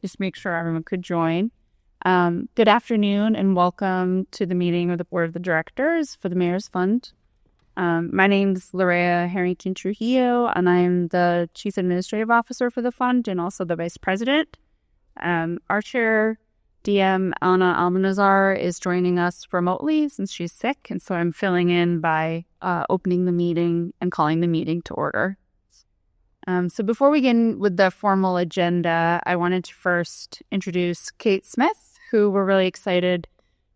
just make sure everyone could join. Good afternoon and welcome to the meeting of the Board of the Directors for the Mayor's Fund. My name's Lorea Harrington Trujillo, and I'm the Chief Administrative Officer for the fund and also the Vice President. Our Chair, DM Anna Almanazar, is joining us remotely since she's sick, and so I'm filling in by opening the meeting and calling the meeting to order. So before we begin with the formal agenda, I wanted to first introduce Kate Smith, who we're really excited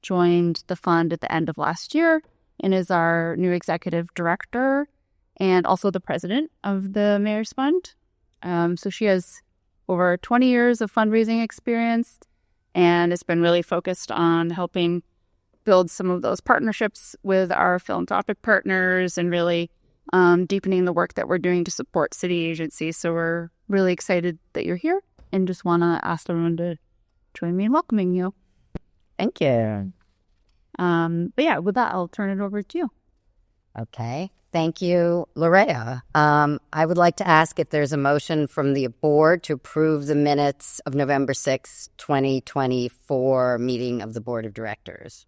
joined the fund at the end of last year and is our new executive director and also the president of the Mayor's Fund. So she has over 20 years of fundraising experience and has been really focused on helping build some of those partnerships with our philanthropic partners and really deepening the work that we're doing to support city agencies. So we're really excited that you're here and just want to ask everyone to join me in welcoming you. Thank you. But yeah, with that, I'll turn it over to you. Okay. Thank you, Lorea. I would like to ask if there's a motion from the board to approve the minutes of November 6, 2024 meeting of the Board of Directors.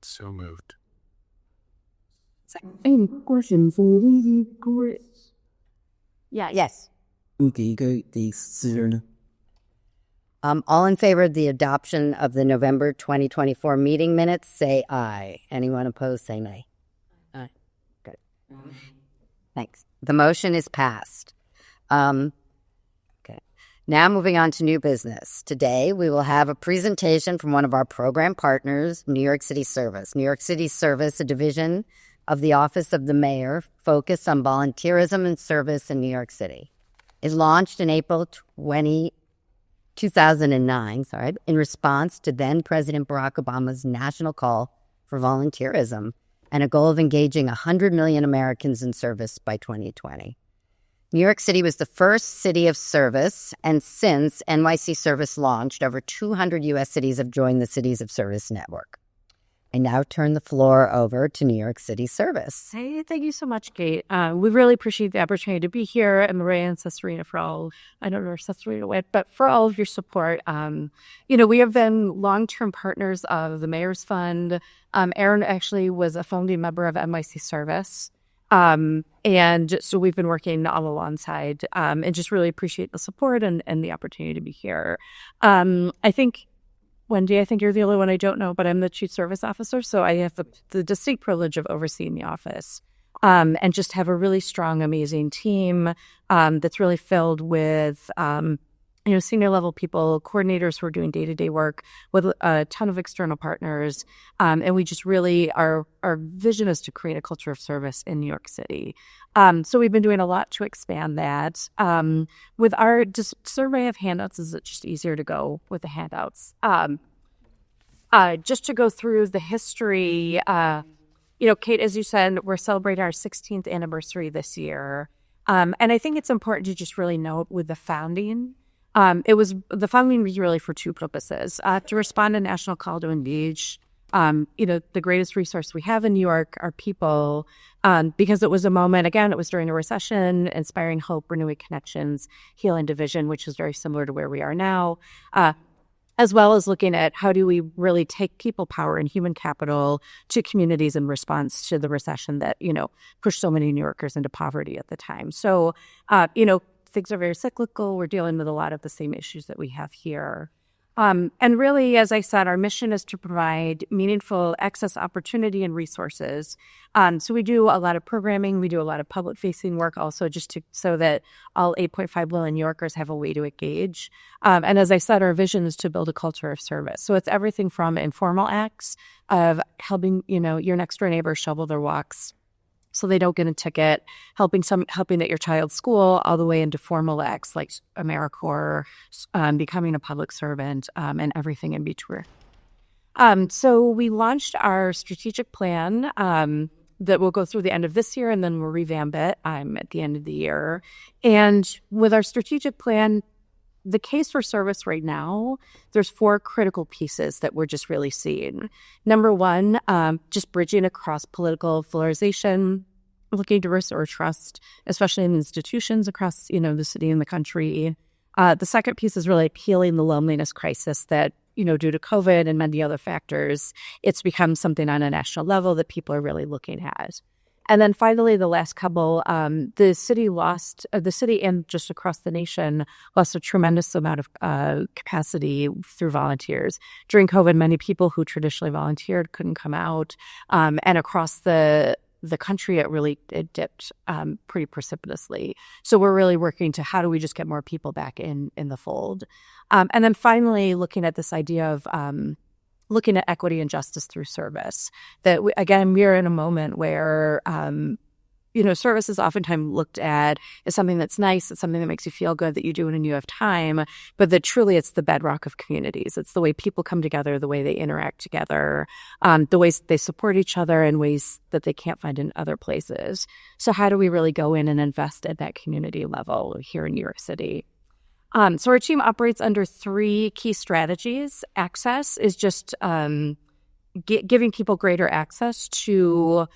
So moved. Any questions? Yeah. Yes. All in favor of the adoption of the November 2024 meeting minutes, say aye. Anyone opposed, say nay. Aye. Good. Thanks. The motion is passed. Okay. Now moving on to new business. Today, we will have a presentation from one of our program partners, New York City Service. New York City Service, a division of the Office of the Mayor, focused on volunteerism and service in New York City. It launched in April 2009, in response to then President Barack Obama's national call for volunteerism and a goal of engaging 100 million Americans in service by 2020. New York City was the first city of service, and since NYC Service launched, over 200 U.S. cities have joined the Cities of Service network. I now turn the floor over to New York City Service. Hey, thank you so much, Kate. We really appreciate the opportunity to be here, and Maria and Cesarina for all, I don't know where Cesarina went, but for all of your support. We have been long-term partners of the Mayor's Fund. Aaron actually was a founding member of NYC Service. And so we've been working all alongside and just really appreciate the support and the opportunity to be here. I think Wendy, I think you're the only one I don't know, but I'm the Chief Service Officer, so I have the distinct privilege of overseeing the office and just have a really strong, amazing team that's really filled with, senior-level people, coordinators who are doing day-to-day work with a ton of external partners. And we just really, our vision is to create a culture of service in New York City. So we've been doing a lot to expand that. With our survey of handouts, is it just easier to go with the handouts? Just to go through the history, Kate, as you said, we're celebrating our 16th anniversary this year. And I think it's important to just really note with the founding, the founding was really for two purposes: to respond to national call to engage. The greatest resource we have in New York are people, because it was a moment, again, it was during a recession, inspiring hope, renewing connections, healing division, which is very similar to where we are now, as well as looking at how do we really take people power and human capital to communities in response to the recession that, pushed so many New Yorkers into poverty at the time. So, things are very cyclical. We're dealing with a lot of the same issues that we have here. And really, as I said, our mission is to provide meaningful access, opportunity, and resources. So we do a lot of programming. We do a lot of public-facing work also so that all 8.5 million New Yorkers have a way to engage. And as I said, our vision is to build a culture of service. So it's everything from informal acts of helping, your next-door neighbor shovel their walks so they don't get a ticket, helping at your child's school, all the way into formal acts like AmeriCorps, becoming a public servant, and everything in between. So we launched our strategic plan that will go through the end of this year, and then we'll revamp it at the end of the year. And with our strategic plan, the case for service right now, there's 4 critical pieces that we're just really seeing. Number one, just bridging across political polarization, looking to restore trust, especially in institutions across, the city and the country. The second piece is really healing the loneliness crisis that, due to COVID and many other factors, it's become something on a national level that people are really looking at. And then finally, the last couple, the city and just across the nation lost a tremendous amount of capacity through volunteers. During COVID, many people who traditionally volunteered couldn't come out. And across the country, it dipped pretty precipitously. So we're really working to how do we just get more people back in the fold. And then finally, looking at this idea of looking at equity and justice through service. That, we're in a moment where, service is oftentimes looked at as something that's nice, it's something that makes you feel good, that you do when you have time, but that truly it's the bedrock of communities. It's the way people come together, the way they interact together, the ways they support each other in ways that they can't find in other places. So how do we really go in and invest at that community level here in New York City? So our team operates under 3 key strategies. Access is just giving people greater access to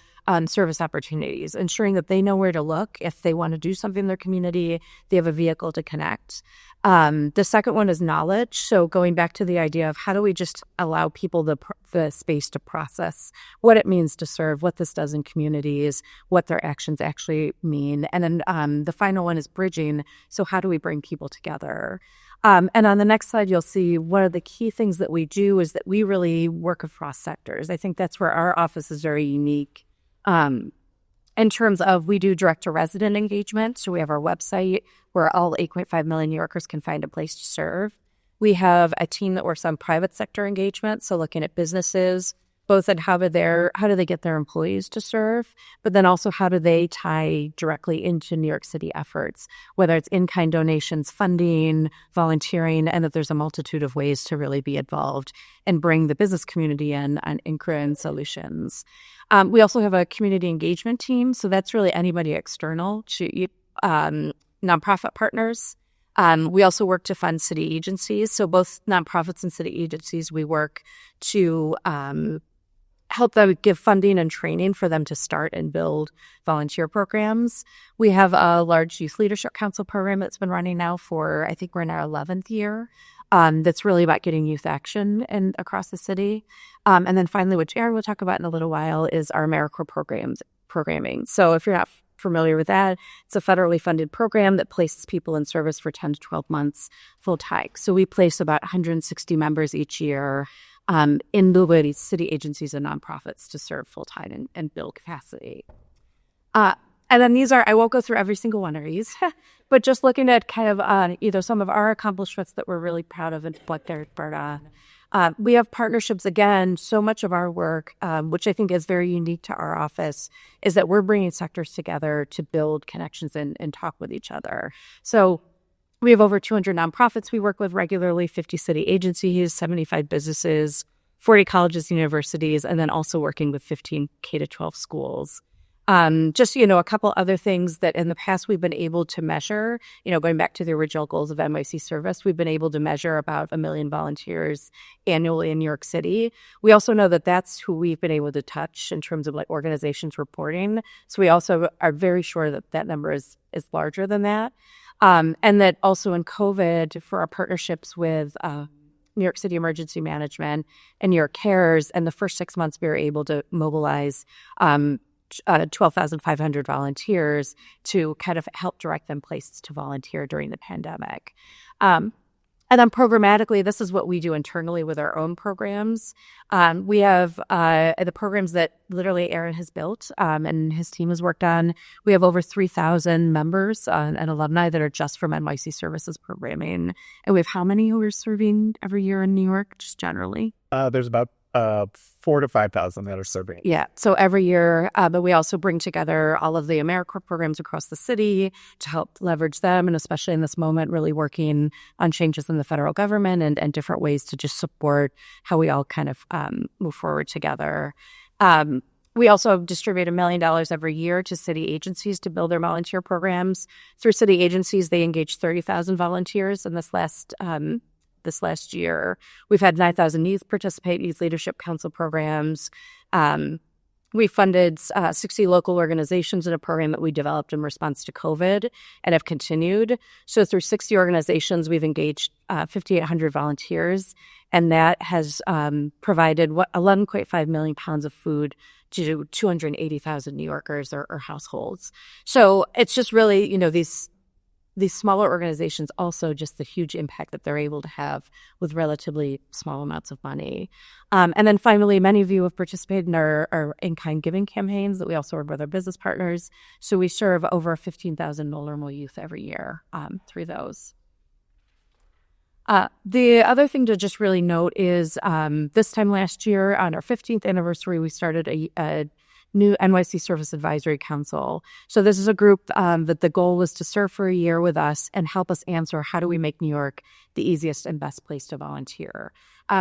service opportunities, ensuring that they know where to look if they want to do something in their community, they have a vehicle to connect. The second one is knowledge. So going back to the idea of how do we just allow people the space to process what it means to serve, what this does in communities, what their actions actually mean. And then the final one is bridging. So how do we bring people together? And on the next slide, you'll see one of the key things that we do is that we really work across sectors. I think that's where our office is very unique. In terms of, we do direct-to-resident engagement. So we have our website where all 8.5 million New Yorkers can find a place to serve. We have a team that works on private sector engagement, so looking at businesses, both in how do they get their employees to serve, but then also how do they tie directly into New York City efforts, whether it's in-kind donations, funding, volunteering, and that there's a multitude of ways to really be involved and bring the business community in on increment solutions. We also have a community engagement team, so that's really anybody external to nonprofit partners. We also work to fund city agencies, so both nonprofits and city agencies, we work to help them give funding and training for them to start and build volunteer programs. We have a large youth leadership council program that's been running now for, I think we're in our 11th year. That's really about getting youth action across the city. And then finally, which Aaron will talk about in a little while, is our AmeriCorps programming. So if you're not familiar with that, it's a federally funded program that places people in service for 10 to 12 months full time. So we place about 160 members each year in the city agencies and nonprofits to serve full time and build capacity. And then these are, I won't go through every single one of these, but just looking at kind of either some of our accomplishments that we're really proud of and what they're part on. We have partnerships, again, so much of our work, which I think is very unique to our office, is that we're bringing sectors together to build connections and talk with each other. So we have over 200 nonprofits we work with regularly, 50 city agencies, 75 businesses, 40 colleges and universities, and then also working with 15 K-12 schools. Just, a couple other things that in the past we've been able to measure, going back to the original goals of NYC Service, we've been able to measure about 1 million volunteers annually in New York City. We also know that that's who we've been able to touch in terms of organizations reporting. So we also are very sure that that number is larger than that. And that also in COVID, for our partnerships with New York City Emergency Management and New York Cares, and the first 6 months we were able to mobilize 12,500 volunteers to kind of help direct them places to volunteer during the pandemic. And then programmatically, this is what we do internally with our own programs. We have the programs that literally Aaron has built and his team has worked on. We have over 3,000 members and alumni that are just from NYC Services programming. And we have how many who are serving every year in New York, just generally? There's about 4,000 to 5,000 that are serving. Yeah, so every year, but we also bring together all of the AmeriCorps programs across the city to help leverage them, and especially in this moment, really working on changes in the federal government and different ways to just support how we all kind of move forward together. We also distribute $1 million every year to city agencies to build their volunteer programs. Through city agencies, they engage 30,000 volunteers in this last year. We've had 9,000 youth participate, youth leadership council programs. We funded 60 local organizations in a program that we developed in response to COVID and have continued. So through 60 organizations, we've engaged 5,800 volunteers, and that has provided 11.5 million pounds of food to 280,000 New Yorkers or households. So it's just really, these smaller organizations, also just the huge impact that they're able to have with relatively small amounts of money. And then finally, many of you have participated in our in-kind giving campaigns that we also work with our business partners. So we serve over 15,000 vulnerable youth every year through those. The other thing to just really note is this time last year, on our 15th anniversary, we started a new NYC Service Advisory Council. So this is a group that the goal was to serve for a year with us and help us answer how do we make New York the easiest and best place to volunteer.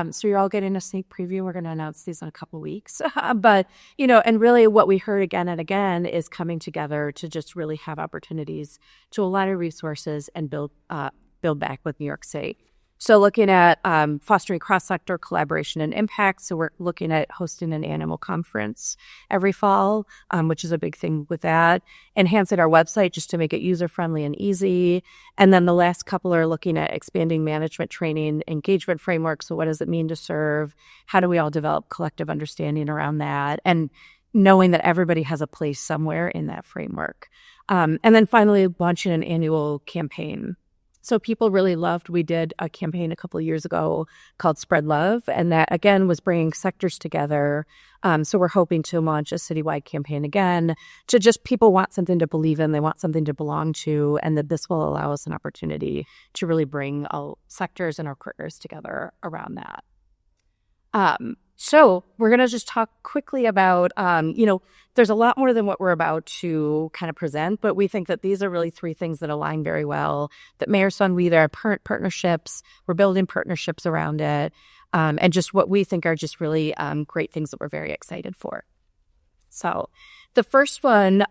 So you're all getting a sneak preview. We're going to announce these in a couple weeks. But, and really what we heard again and again is coming together to just really have opportunities to a lot of resources and build back with New York State. So looking at fostering cross-sector collaboration and impact. So we're looking at hosting an animal conference every fall, which is a big thing with that. Enhancing our website just to make it user-friendly and easy. And then the last couple are looking at expanding management training, engagement framework. So what does it mean to serve? How do we all develop collective understanding around that? And knowing that everybody has a place somewhere in that framework. And then finally, launching an annual campaign. So people really loved, we did a campaign a couple of years ago called Spread Love, and that, again, was bringing sectors together. So we're hoping to launch a citywide campaign again to just people want something to believe in, they want something to belong to, and that this will allow us an opportunity to really bring all sectors and our partners together around that. So we're going to just talk quickly about, there's a lot more than what we're about to kind of present, but we think that these are really three things that align very well. That Mayor's Fund, we are partnerships, we're building partnerships around it, and just what we think are just really great things that we're very excited for. So the first one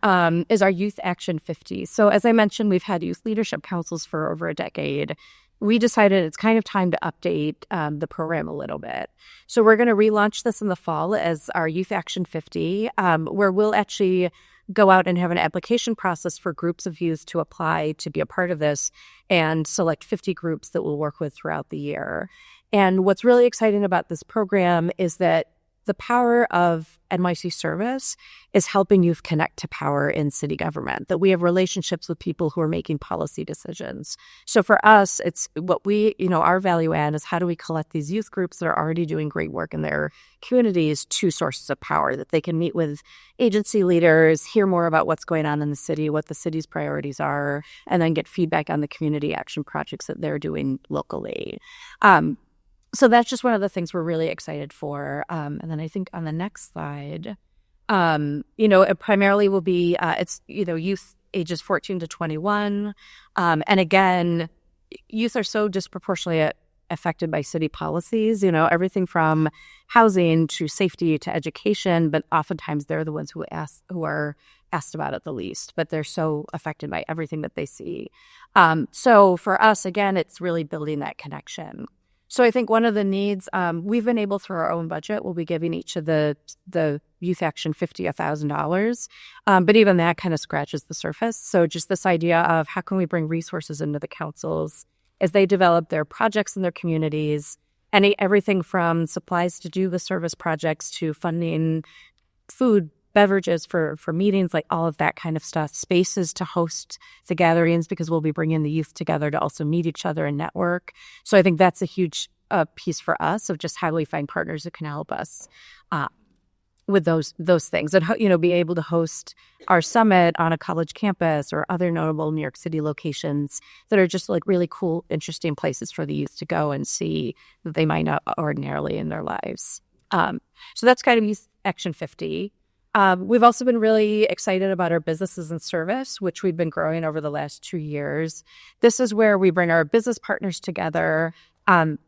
is our Youth Action 50. So as I mentioned, we've had youth leadership councils for over a decade. We decided it's kind of time to update the program a little bit. So we're going to relaunch this in the fall as our Youth Action 50, where we'll actually go out and have an application process for groups of youth to apply to be a part of this and select 50 groups that we'll work with throughout the year. And what's really exciting about this program is that the power of NYC Service is helping youth connect to power in city government, that we have relationships with people who are making policy decisions. So for us, it's what our value add is how do we collect these youth groups that are already doing great work in their communities to sources of power, that they can meet with agency leaders, hear more about what's going on in the city, what the city's priorities are, and then get feedback on the community action projects that they're doing locally. So that's just one of the things we're really excited for. And then I think on the next slide, it primarily will be, youth ages 14 to 21. And again, youth are so disproportionately affected by city policies, everything from housing to safety to education, but oftentimes they're the ones who are asked about it the least, but they're so affected by everything that they see. So for us, again, it's really building that connection. So I think one of the needs, we've been able through our own budget, we'll be giving each of the Youth Action 50 $1,000. But even that kind of scratches the surface. So just this idea of how can we bring resources into the councils as they develop their projects in their communities, and everything from supplies to do the service projects to funding food, beverages for meetings, like all of that kind of stuff, spaces to host the gatherings because we'll be bringing the youth together to also meet each other and network. So I think that's a huge piece for us of just how do we find partners that can help us with those things, and be able to host our summit on a college campus or other notable New York City locations that are just like really cool, interesting places for the youth to go and see that they might not ordinarily in their lives. So that's kind of Youth Action 50. We've also been really excited about our businesses and service, which we've been growing over the last 2 years. This is where we bring our business partners together.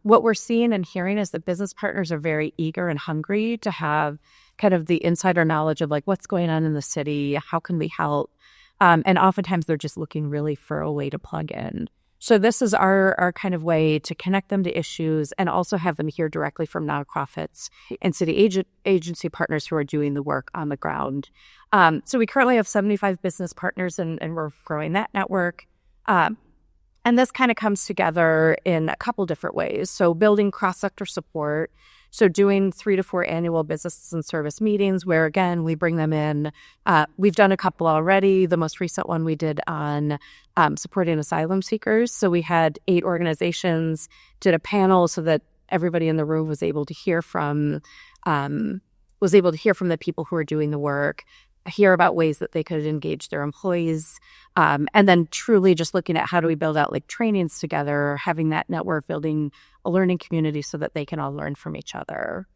What we're seeing and hearing is that business partners are very eager and hungry to have kind of the insider knowledge of like what's going on in the city, how can we help? And oftentimes they're just looking really for a way to plug in. So this is our kind of way to connect them to issues and also have them hear directly from nonprofits and city agency partners who are doing the work on the ground. So we currently have 75 business partners, and we're growing that network. And this kind of comes together in a couple different ways. So building cross-sector support. So doing 3 to 4 annual business and service meetings where, again, we bring them in. We've done a couple already. The most recent one we did on supporting asylum seekers. So we had 8 organizations, did a panel so that everybody in the room was able to hear from the people who are doing the work, hear about ways that they could engage their employees, and then truly just looking at how do we build out like trainings together, having that network, building a learning community so that they can all learn from each other.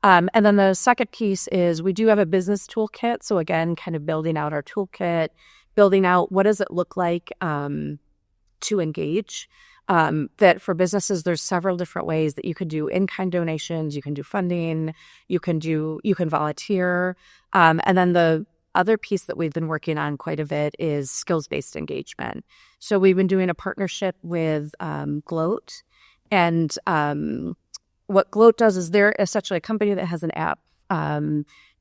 And then the second piece is we do have a business toolkit. So again, kind of building out our toolkit, building out what does it look like to engage. That for businesses, there's several different ways that you could do in-kind donations, you can do funding, you can volunteer. And then the other piece that we've been working on quite a bit is skills-based engagement. So we've been doing a partnership with Gloat. And what Gloat does is they're essentially a company that has an app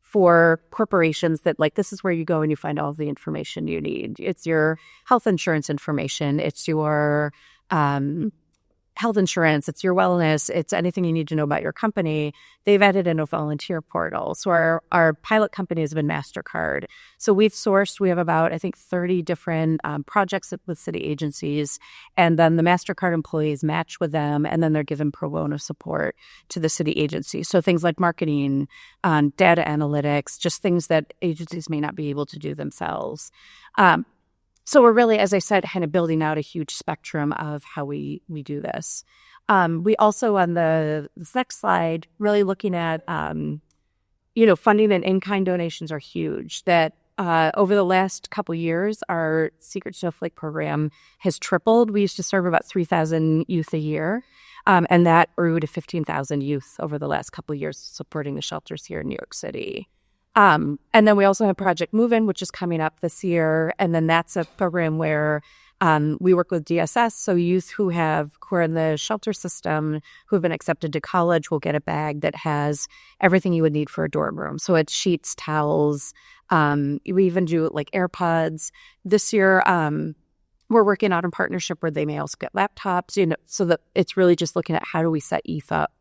for corporations that, like, this is where you go and you find all the information you need. It's your health insurance information. It's your health insurance, it's your wellness, it's anything you need to know about your company. They've added in a volunteer portal. So our pilot company has been MasterCard. So we have about, I think, 30 different projects with city agencies. And then the MasterCard employees match with them, and then they're given pro bono support to the city agency. So things like marketing, data analytics, just things that agencies may not be able to do themselves. So we're really, as I said, kind of building out a huge spectrum of how we do this. We also, on this next slide, really looking at, funding and in-kind donations are huge. That over the last couple years, our Secret Snowflake program has tripled. We used to serve about 3,000 youth a year, and that grew to 15,000 youth over the last couple of years supporting the shelters here in New York City. And then we also have Project Move In, which is coming up this year. And then that's a program where we work with DSS. So youth who are in the shelter system, who have been accepted to college, will get a bag that has everything you would need for a dorm room. So it's sheets, towels. We even do like AirPods. This year, we're working out in partnership where they may also get laptops, so that it's really just looking at how do we set youth up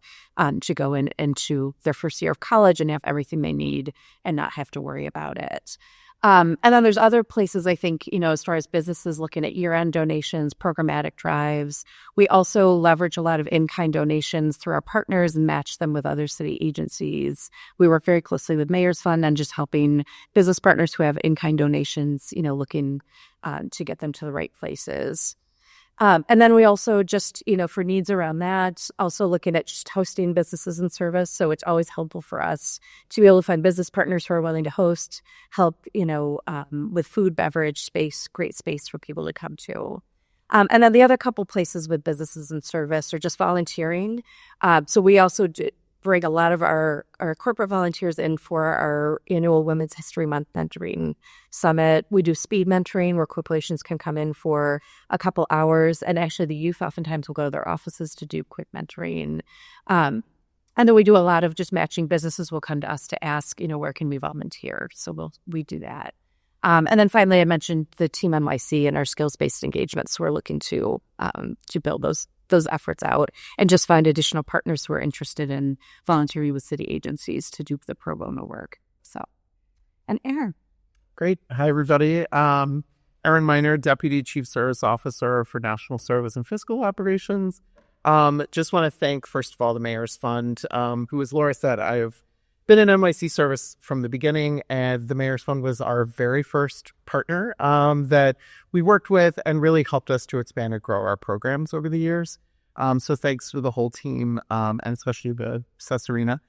to go into their first year of college and have everything they need and not have to worry about it. And then there's other places, I think, as far as businesses looking at year-end donations, programmatic drives. We also leverage a lot of in-kind donations through our partners and match them with other city agencies. We work very closely with Mayor's Fund and just helping business partners who have in-kind donations, looking to get them to the right places. And then we also just, for needs around that, also looking at just hosting businesses and service. So it's always helpful for us to be able to find business partners who are willing to host, help, with food, beverage, space, great space for people to come to. And then the other couple places with businesses and service are just volunteering. So we also bring a lot of our corporate volunteers in for our annual Women's History Month mentoring summit. We do speed mentoring where corporations can come in for a couple hours. And actually the youth oftentimes will go to their offices to do quick mentoring. And then we do a lot of just matching. Businesses will come to us to ask, where can we volunteer? So we do that. And then finally, I mentioned the Team NYC and our skills-based engagements. So we're looking to build those efforts out and just find additional partners who are interested in volunteering with city agencies to do the pro bono work. So, and Aaron. Great. Hi, everybody. Aaron Miner, Deputy Chief Service Officer for National Service and Fiscal Operations. Just want to thank, first of all, the Mayor's Fund, who, as Laura said, I've been in NYC service from the beginning, and the Mayor's Fund was our very first partner that we worked with and really helped us to expand and grow our programs over the years. So thanks to the whole team, and especially the Cesarina,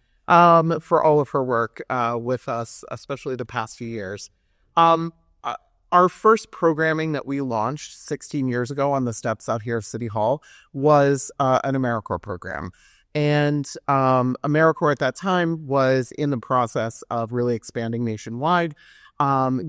for all of her work with us, especially the past few years. Our first programming that we launched 16 years ago on the steps out here of City Hall was an AmeriCorps program. And AmeriCorps at that time was in the process of really expanding nationwide.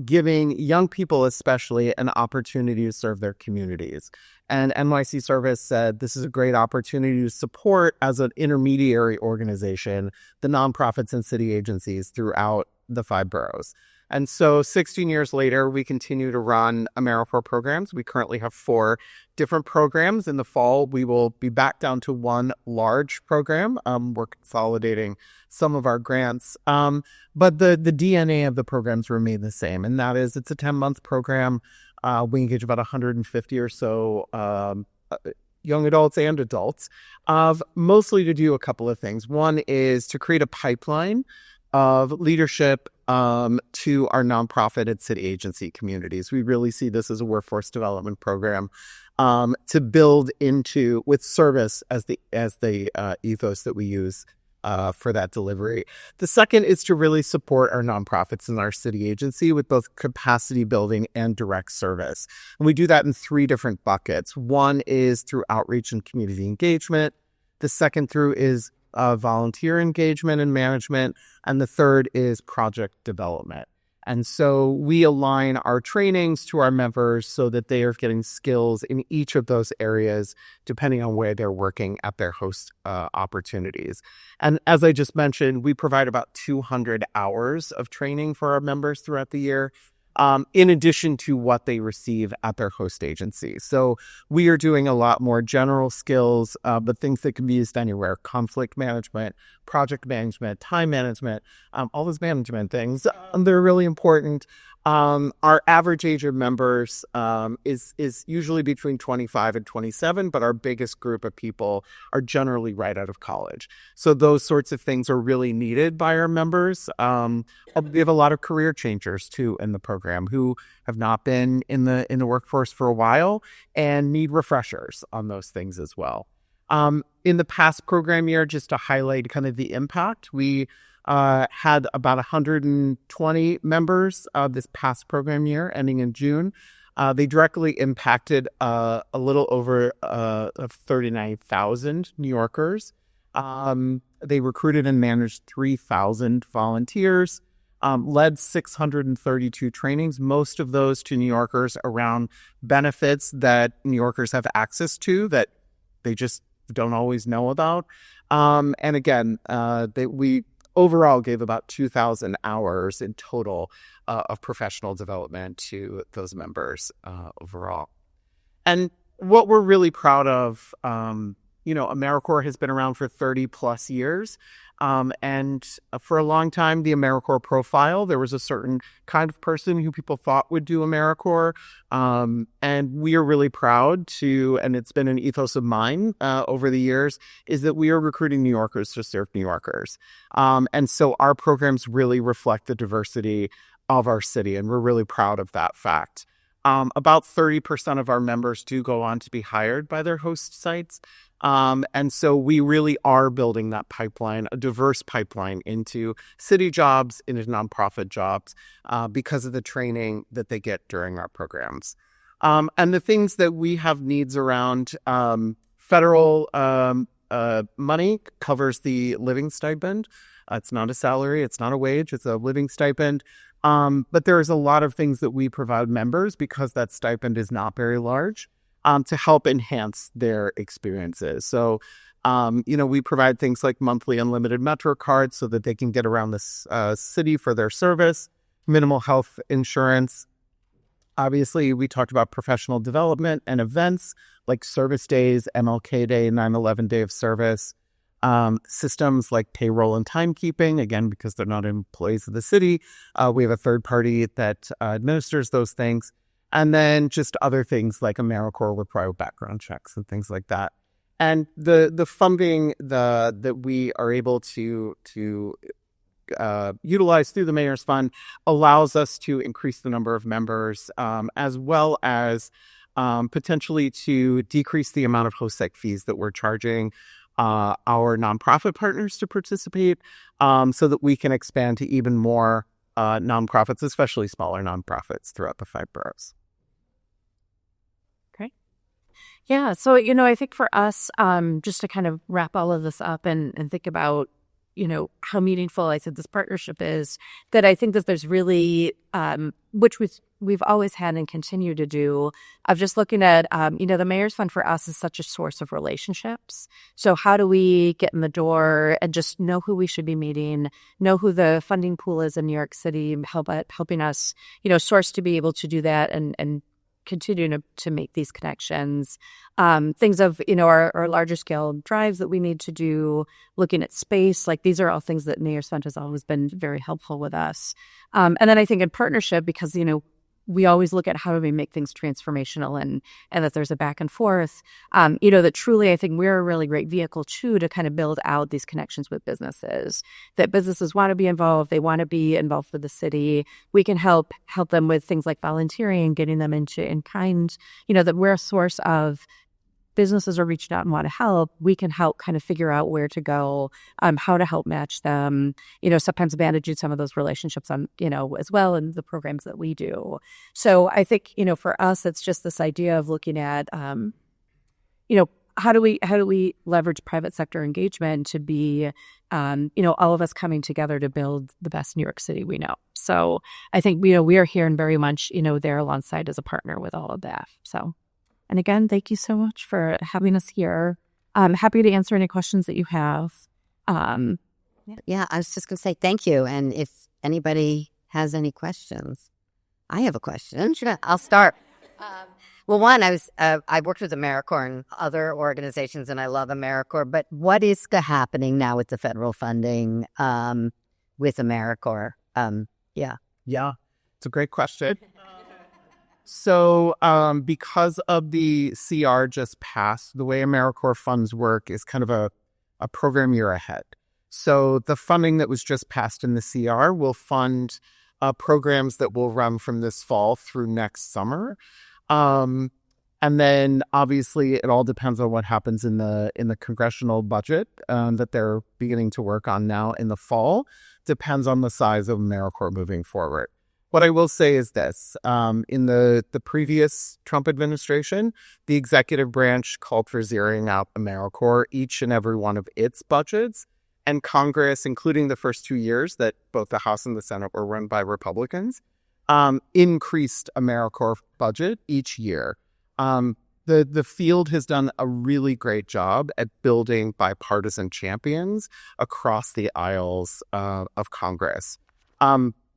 giving young people especially an opportunity to serve their communities. And NYC Service said this is a great opportunity to support, as an intermediary organization, the nonprofits and city agencies throughout the 5 boroughs. And so 16 years later, we continue to run AmeriCorps programs. We currently have 4 different programs. In the fall, we will be back down to 1 large program. We're consolidating some of our grants. But the DNA of the programs remain the same. And that is, it's a 10-month program. We engage about 150 or so young adults and adults, mostly to do a couple of things. One is to create a pipeline of leadership to our nonprofit and city agency communities. We really see this as a workforce development program to build into, with service as the ethos that we use for that delivery. The second is to really support our nonprofits and our city agency with both capacity building and direct service. And we do that in 3 different buckets. One is through outreach and community engagement. The second through is volunteer engagement and management. And the third is project development. And so we align our trainings to our members so that they are getting skills in each of those areas, depending on where they're working at their host opportunities. And as I just mentioned, we provide about 200 hours of training for our members throughout the year, in addition to what they receive at their host agency. So we are doing a lot more general skills, but things that can be used anywhere: conflict management, project management, time management, all those management things. They're really important. Our average age of members is usually between 25 and 27, but our biggest group of people are generally right out of college. So those sorts of things are really needed by our members. We have a lot of career changers too in the program who have not been in the workforce for a while and need refreshers on those things as well. In the past program year, just to highlight kind of the impact, we had about 120 members this past program year ending in June. They directly impacted a little over 39,000 New Yorkers. They recruited and managed 3,000 volunteers, led 632 trainings, most of those to New Yorkers around benefits that New Yorkers have access to that they just don't always know about. And again, we overall gave about 2,000 hours in total of professional development to those members overall. And what we're really proud of, AmeriCorps has been around for 30 plus years. And for a long time, the AmeriCorps profile, there was a certain kind of person who people thought would do AmeriCorps. And we are really proud to, and it's been an ethos of mine over the years, is that we are recruiting New Yorkers to serve New Yorkers. And so our programs really reflect the diversity of our city, and we're really proud of that fact. About 30% of our members do go on to be hired by their host sites. And so we really are building that pipeline, a diverse pipeline, into city jobs, into nonprofit jobs, because of the training that they get during our programs. And the things that we have needs around, federal money covers the living stipend. It's not a salary, it's not a wage, it's a living stipend. But there's a lot of things that we provide members because that stipend is not very large, to help enhance their experiences. So, we provide things like monthly unlimited Metro cards so that they can get around this city for their service, minimal health insurance. Obviously, we talked about professional development and events like service days, MLK Day, 9/11 Day of Service. Systems like payroll and timekeeping, again, because they're not employees of the city. We have a third party that administers those things. And then just other things like AmeriCorps require background checks and things like that. And the funding that we are able to utilize through the Mayor's Fund allows us to increase the number of members, as well as potentially to decrease the amount of host site fees that we're charging our nonprofit partners to participate, so that we can expand to even more nonprofits, especially smaller nonprofits throughout the 5 boroughs. Okay. Yeah. So, I think for us, just to kind of wrap all of this up and think about, how meaningful I said this partnership is, that I think that there's really, which we've always had and continue to do, of just looking at, the Mayor's Fund for us is such a source of relationships. So how do we get in the door and just know who we should be meeting, know who the funding pool is in New York City, helping us, source to be able to do that and continue to make these connections. Things of, our larger scale drives that we need to do, looking at space, like these are all things that Mayor's Fund has always been very helpful with us. And then I think in partnership, because, we always look at how do we make things transformational and that there's a back and forth, that truly I think we're a really great vehicle too to kind of build out these connections with businesses, that businesses want to be involved. They want to be involved with the city. We can help them with things like volunteering, getting them into in-kind, that we're a source of businesses are reaching out and want to help. We can help kind of figure out where to go, how to help match them, sometimes managing some of those relationships on, as well in the programs that we do. So I think, for us, it's just this idea of looking at, how do we leverage private sector engagement to be, all of us coming together to build the best New York City we know. So I think, we are here and very much, there alongside as a partner with all of that. So. And again, thank you so much for having us here. I'm happy to answer any questions that you have. Yeah, I was just going to say thank you. And if anybody has any questions, I have a question. Sure. I'll start. Well, one, I worked with AmeriCorps and other organizations, and I love AmeriCorps. But what is happening now with the federal funding with AmeriCorps? Yeah, it's a great question. So because of the CR just passed, the way AmeriCorps funds work is kind of a program year ahead. So the funding that was just passed in the CR will fund programs that will run from this fall through next summer. And then obviously it all depends on what happens in the congressional budget that they're beginning to work on now in the fall. Depends on the size of AmeriCorps moving forward. What I will say is this, in the previous Trump administration, the executive branch called for zeroing out AmeriCorps, each and every one of its budgets, and Congress, including the first 2 years that both the House and the Senate were run by Republicans, increased AmeriCorps budget each year. The field has done a really great job at building bipartisan champions across the aisles of Congress.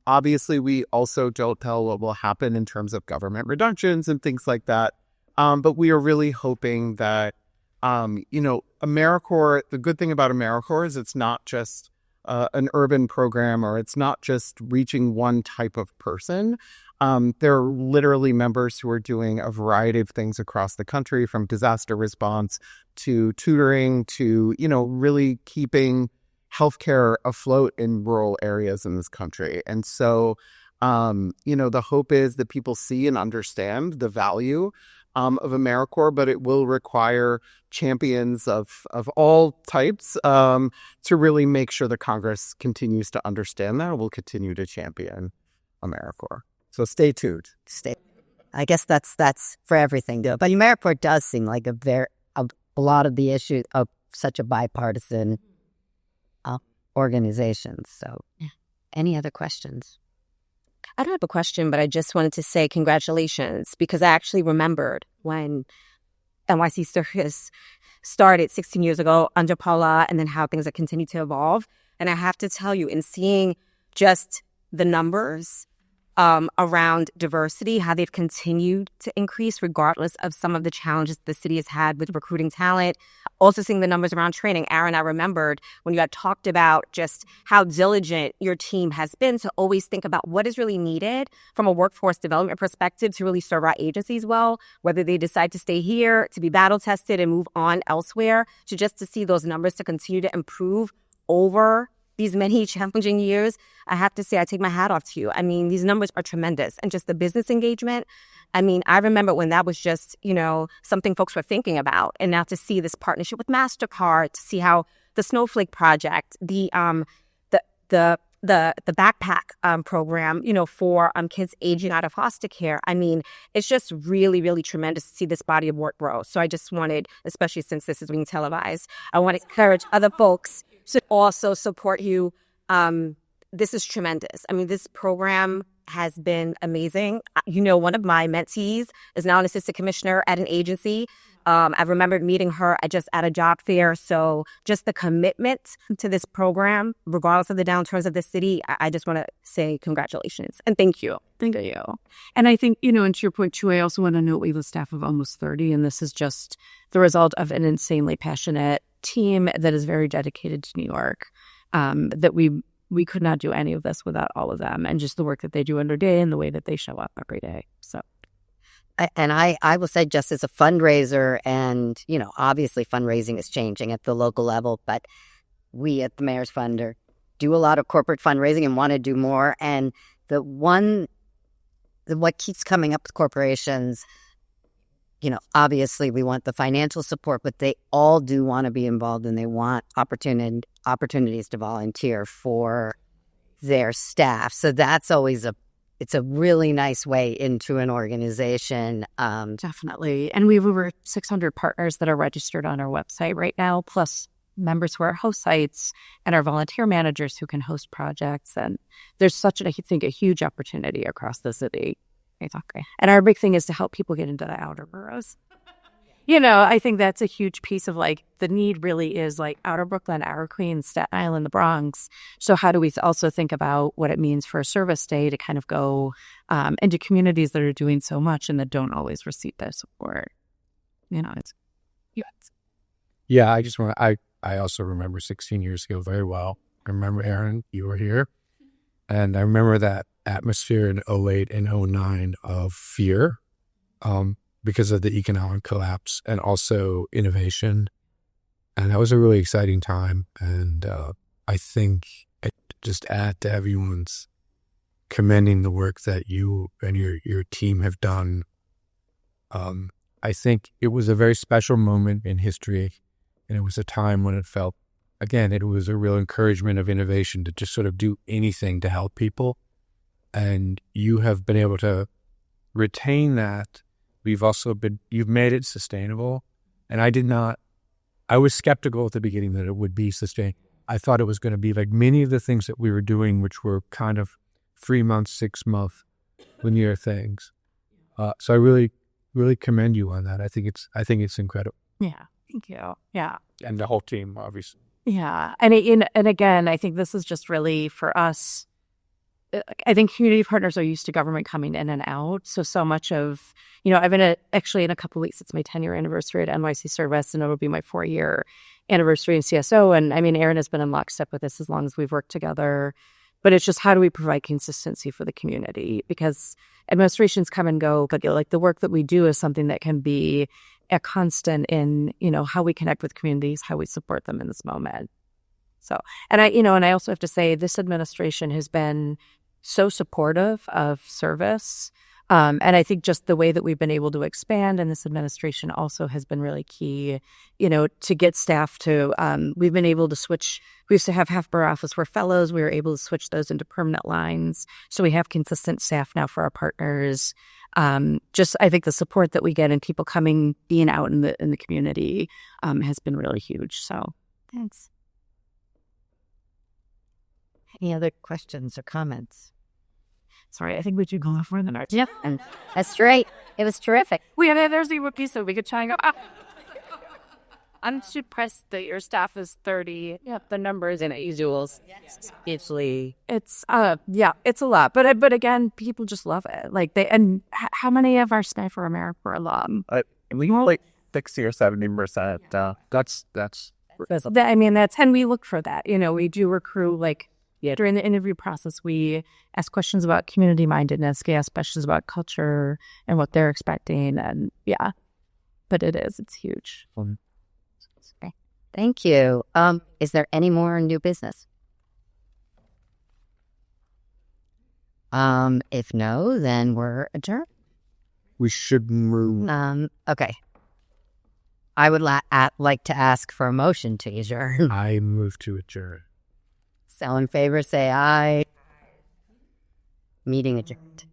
Obviously, we also don't tell what will happen in terms of government reductions and things like that. But we are really hoping that, AmeriCorps, the good thing about AmeriCorps is it's not just an urban program or it's not just reaching one type of person. There are literally members who are doing a variety of things across the country, from disaster response to tutoring to, really keeping healthcare afloat in rural areas in this country. And so, the hope is that people see and understand the value of AmeriCorps, but it will require champions of all types to really make sure that Congress continues to understand that. We'll continue to champion AmeriCorps. So stay tuned. I guess that's for everything, though. But AmeriCorps does seem like a lot of the issues of such a bipartisan organizations. So, any other questions? I don't have a question, but I just wanted to say congratulations, because I actually remembered when NYC Circus started 16 years ago under Paula, and then how things have continued to evolve. And I have to tell you, in seeing just the numbers around diversity, how they've continued to increase regardless of some of the challenges the city has had with recruiting talent. Also seeing the numbers around training. Aaron, I remembered when you had talked about just how diligent your team has been to always think about what is really needed from a workforce development perspective to really serve our agencies well, whether they decide to stay here, to be battle tested and move on elsewhere, to see those numbers to continue to improve over these many challenging years. I have to say, I take my hat off to you. I mean, these numbers are tremendous. And just the business engagement, I mean, I remember when that was just, something folks were thinking about. And now to see this partnership with MasterCard, to see how the Snowflake project, the backpack program, for kids aging out of foster care. I mean, it's just really, really tremendous to see this body of work grow. So I just wanted, especially since this is being televised, I want to encourage other folks should also support you. This is tremendous. I mean, this program has been amazing. One of my mentees is now an assistant commissioner at an agency. I've remembered meeting her at a job fair. So just the commitment to this program, regardless of the downturns of the city, I just want to say congratulations and thank you. Thank you. And I think, and to your point too, I also want to note we have a staff of almost 30, and this is just the result of an insanely passionate team that is very dedicated to New York, that we could not do any of this without all of them and just the work that they do every day and the way that they show up every day. So. And I will say, just as a fundraiser, and, obviously fundraising is changing at the local level, but we at the Mayor's Fund do a lot of corporate fundraising and want to do more. And what keeps coming up with corporations, obviously we want the financial support, but they all do want to be involved, and they want opportunities to volunteer for their staff. So that's always it's a really nice way into an organization. Definitely. And we have over 600 partners that are registered on our website right now, plus members who are host sites and our volunteer managers who can host projects. And there's I think, a huge opportunity across the city. And our big thing is to help people get into the outer boroughs. I think that's a huge piece of the need really is outer Brooklyn, outer Queens, Staten Island, the Bronx. So how do we also think about what it means for a service day to kind of go into communities that are doing so much and that don't always receive that support? Yeah, I also remember 16 years ago very well. I remember, Aaron, you were here. And I remember that atmosphere in 08 and 09 of fear. Because of the economic collapse and also innovation. And that was a really exciting time. And I think I just add to everyone's commending the work that you and your team have done. I think it was a very special moment in history. And it was a time when it felt, again, it was a real encouragement of innovation to just sort of do anything to help people. And you have been able to retain that. You've made it sustainable. And I was skeptical at the beginning that it would be sustained. I thought it was going to be like many of the things that we were doing, which were kind of 3-month, 6-month linear things. So I really, really commend you on that. I think it's incredible. Yeah. Thank you. Yeah. And the whole team, obviously. Yeah. And again, I think this is just really for us. I think community partners are used to government coming in and out. So much of, I've been actually in a couple of weeks, it's my 10-year anniversary at NYC Service, and it'll be my 4-year anniversary in CSO. And I mean, Aaron has been in lockstep with this as long as we've worked together. But it's just, how do we provide consistency for the community? Because administrations come and go, but the work that we do is something that can be a constant in, how we connect with communities, how we support them in this moment. So, and I also have to say, this administration has been so supportive of service. And I think just the way that we've been able to expand in this administration also has been really key, to get staff to, we've been able to switch. We used to have half borough office were fellows. We were able to switch those into permanent lines. So we have consistent staff now for our partners. I think the support that we get and people being out in the community has been really huge. So thanks. Any other questions or comments? Sorry, I think we should go off more than our. Yeah, and that's great. It was terrific. There's the rookie, so we could try and go. I'm impressed that your staff is 30. Yeah, the numbers in it, usuals. Yes. It's it's a lot. But again, people just love it. How many of our staff are AmeriCorps alum? We like 60 or 70%. That's. And we look for that. We do recruit during the interview process, we ask questions about community mindedness, we ask questions about culture and what they're expecting. And but it's huge. Okay. Thank you. Is there any more new business? If no, then we're adjourned. We should move. Okay. I would like to ask for a motion to adjourn. I move to adjourn. All in favor, say aye. Meeting adjourned.